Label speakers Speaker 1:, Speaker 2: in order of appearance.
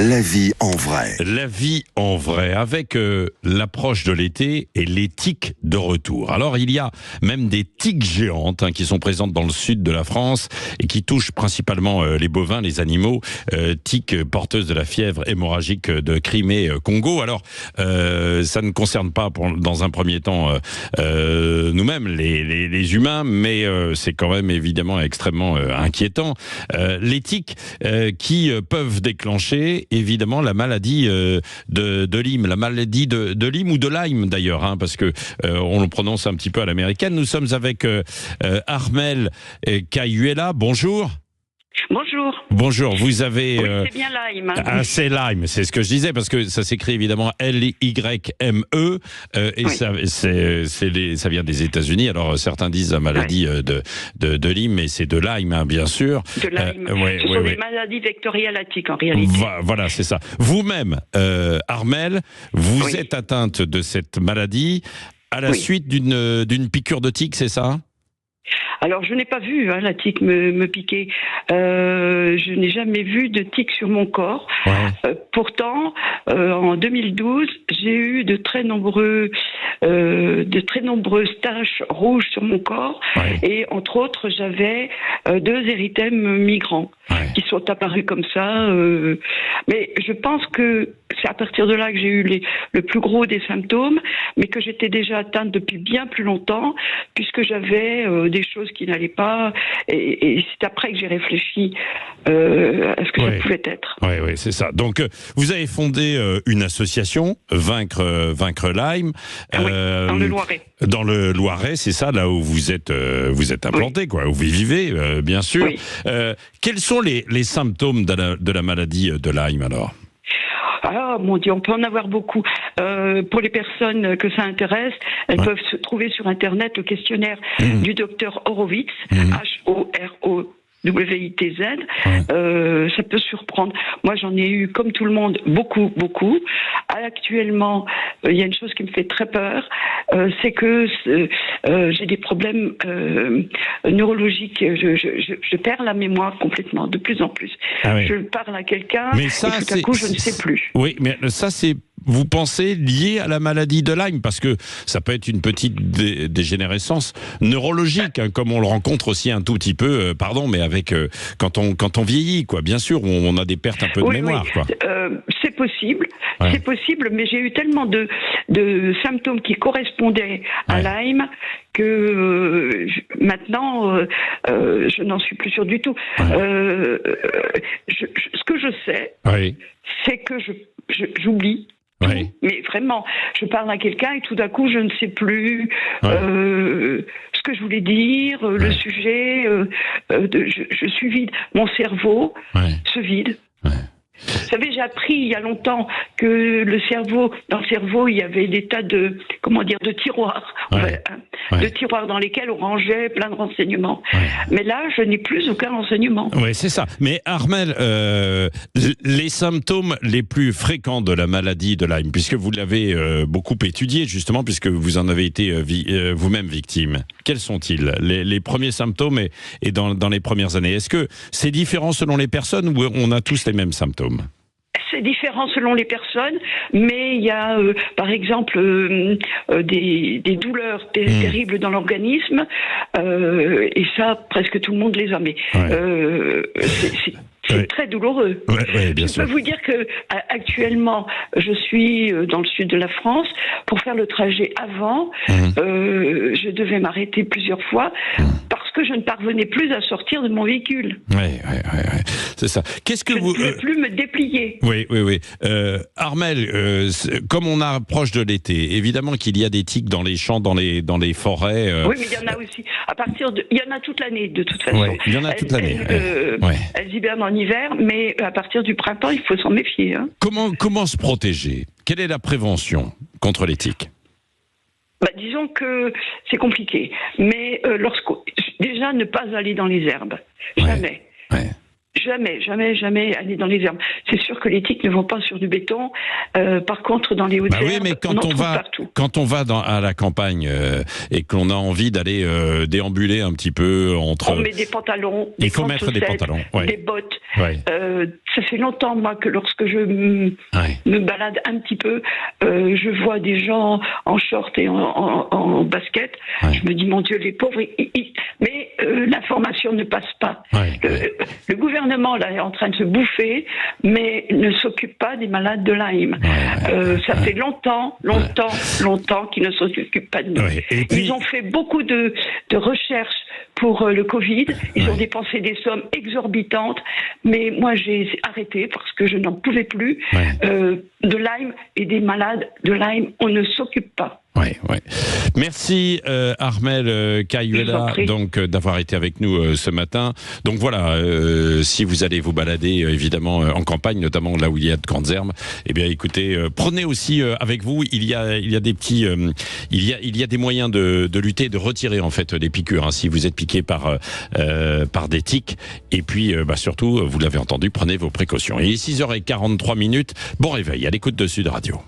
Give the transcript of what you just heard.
Speaker 1: La vie en vrai.
Speaker 2: La vie en vrai, avec l'approche de l'été et les tiques de retour. Alors, il y a même des tiques géantes qui sont présentes dans le sud de la France et qui touchent principalement les bovins, les animaux, tiques porteuses de la fièvre hémorragique de Crimée-Congo. Alors, ça ne concerne pas, dans un premier temps, nous-mêmes, les humains, mais c'est quand même évidemment extrêmement inquiétant. Les tiques qui peuvent déclencher évidemment la maladie de Lyme, la maladie de Lyme ou de Lyme d'ailleurs, parce que on le prononce un petit peu à l'américaine. Nous sommes avec Armelle Cayuela. Bonjour.
Speaker 3: Bonjour.
Speaker 2: Bonjour, vous avez...
Speaker 3: Oui, c'est bien Lyme.
Speaker 2: C'est Lyme, c'est ce que je disais, parce que ça s'écrit évidemment L-Y-M-E, et oui. Ça vient des États-Unis. Alors certains disent la maladie de Lyme, mais c'est de Lyme, bien sûr.
Speaker 3: De Lyme. Ce sont des maladies vectorielles à tiques, en réalité.
Speaker 2: Voilà, c'est ça. Vous-même, Armelle, vous êtes atteinte de cette maladie à la suite d'une piqûre de tique, c'est ça ?
Speaker 3: Alors, je n'ai pas vu la tique me piquer. Je n'ai jamais vu de tique sur mon corps. Ouais. Pourtant, en 2012, j'ai eu de très nombreuses taches rouges sur mon corps. Ouais. Et entre autres, j'avais 2 érythèmes migrants qui sont apparus comme ça. Mais je pense que c'est à partir de là que j'ai eu le plus gros des symptômes, mais que j'étais déjà atteinte depuis bien plus longtemps, puisque j'avais des choses qui n'allaient pas, et c'est après que j'ai réfléchi à ce que ça pouvait être.
Speaker 2: Oui, c'est ça. Donc, vous avez fondé une association, Vaincre Lyme.
Speaker 3: Dans le Loiret.
Speaker 2: Dans le Loiret, c'est ça, là où vous êtes implanté, où vous vivez, bien sûr. Oui. Quels sont les symptômes de la maladie de Lyme, alors ?
Speaker 3: Ah, mon Dieu, on peut en avoir beaucoup. Pour les personnes que ça intéresse, elles peuvent se trouver sur Internet le questionnaire du docteur Horowitz, H-O-R-O-W-I-T-Z. Ça peut surprendre. Moi, j'en ai eu, comme tout le monde, beaucoup. Actuellement, il y a une chose qui me fait très peur, c'est que j'ai des problèmes neurologiques. Je perds la mémoire complètement, de plus en plus. Je parle à quelqu'un et tout à coup, je ne sais plus.
Speaker 2: Oui, mais ça, c'est... Vous pensez lié à la maladie de Lyme, parce que ça peut être une petite dégénérescence neurologique, comme on le rencontre aussi un tout petit peu, mais avec quand on vieillit, quoi. Bien sûr, on a des pertes un peu de mémoire, quoi.
Speaker 3: C'est possible, mais j'ai eu tellement de symptômes qui correspondaient à Lyme que maintenant, je n'en suis plus sûre du tout. Ce que je sais, c'est que j'oublie. Oui. Mais vraiment, je parle à quelqu'un et tout d'un coup, je ne sais plus ce que je voulais dire, le sujet. Je suis vide. Mon cerveau se vide. Vous savez, j'ai appris il y a longtemps que dans le cerveau, il y avait des tas de tiroirs, de tiroirs dans lesquels on rangeait plein de renseignements. Mais là, je n'ai plus aucun renseignement.
Speaker 2: Oui, c'est ça. Mais Armelle, les symptômes les plus fréquents de la maladie de Lyme, puisque vous l'avez beaucoup étudié, justement, puisque vous en avez été vous-même victime, quels sont-ils, les premiers symptômes et dans les premières années? Est-ce que c'est différent selon les personnes ou on a tous les mêmes symptômes?
Speaker 3: C'est différent selon les personnes, mais il y a, par exemple, des douleurs terribles dans l'organisme, et ça, presque tout le monde les a. Mais c'est très douloureux.
Speaker 2: Bien sûr.
Speaker 3: Je peux vous dire que actuellement, je suis dans le sud de la France. Pour faire le trajet avant, je devais m'arrêter plusieurs fois parce que je ne parvenais plus à sortir de mon véhicule.
Speaker 2: C'est ça. Qu'est-ce que
Speaker 3: je ne pouvais plus me déplier.
Speaker 2: Oui. Armelle, comme on approche de l'été, évidemment qu'il y a des tiques dans les champs, dans les forêts.
Speaker 3: Oui, mais il y en a aussi. Il y en a toute l'année, de toute façon.
Speaker 2: Il y en a toute l'année.
Speaker 3: Elles hibernent en hiver, mais à partir du printemps, il faut s'en méfier.
Speaker 2: Comment se protéger? Quelle est la prévention contre les tiques?
Speaker 3: Disons que c'est compliqué, mais déjà ne pas aller dans les herbes, jamais. jamais aller dans les herbes. C'est sûr que les tiques ne vont pas sur du béton. Par contre, dans les hautes herbes,
Speaker 2: oui, mais quand on va à la campagne et qu'on a envie d'aller déambuler un petit peu entre...
Speaker 3: On met des pantalons.
Speaker 2: Il faut mettre des pantalons.
Speaker 3: Des bottes.
Speaker 2: Ouais.
Speaker 3: Ça fait longtemps, moi, que lorsque je me balade un petit peu, je vois des gens en short et en basket. Ouais. Je me dis, mon Dieu, les pauvres, mais l'information ne passe pas. Le gouvernement, là, est en train de se bouffer, mais ne s'occupe pas des malades de Lyme. Ça fait longtemps qu'ils ne s'occupent pas de nous. Puis... Ils ont fait beaucoup de recherches pour le Covid. Ils ont dépensé des sommes exorbitantes, mais moi j'ai arrêté parce que je n'en pouvais plus. De Lyme et des malades de Lyme, on ne s'occupe pas.
Speaker 2: Merci Armelle Cayuela donc d'avoir été avec nous ce matin. Donc voilà, si vous allez vous balader évidemment en campagne, notamment là où il y a de grandes herbes, eh bien écoutez, prenez aussi avec vous, il y a des petits, il y a des moyens de lutter, de retirer en fait les piqûres hein, si vous êtes piqué par des tiques. Et puis surtout, vous l'avez entendu, prenez vos précautions. Et 6h43, bon réveil à l'écoute de Sud Radio.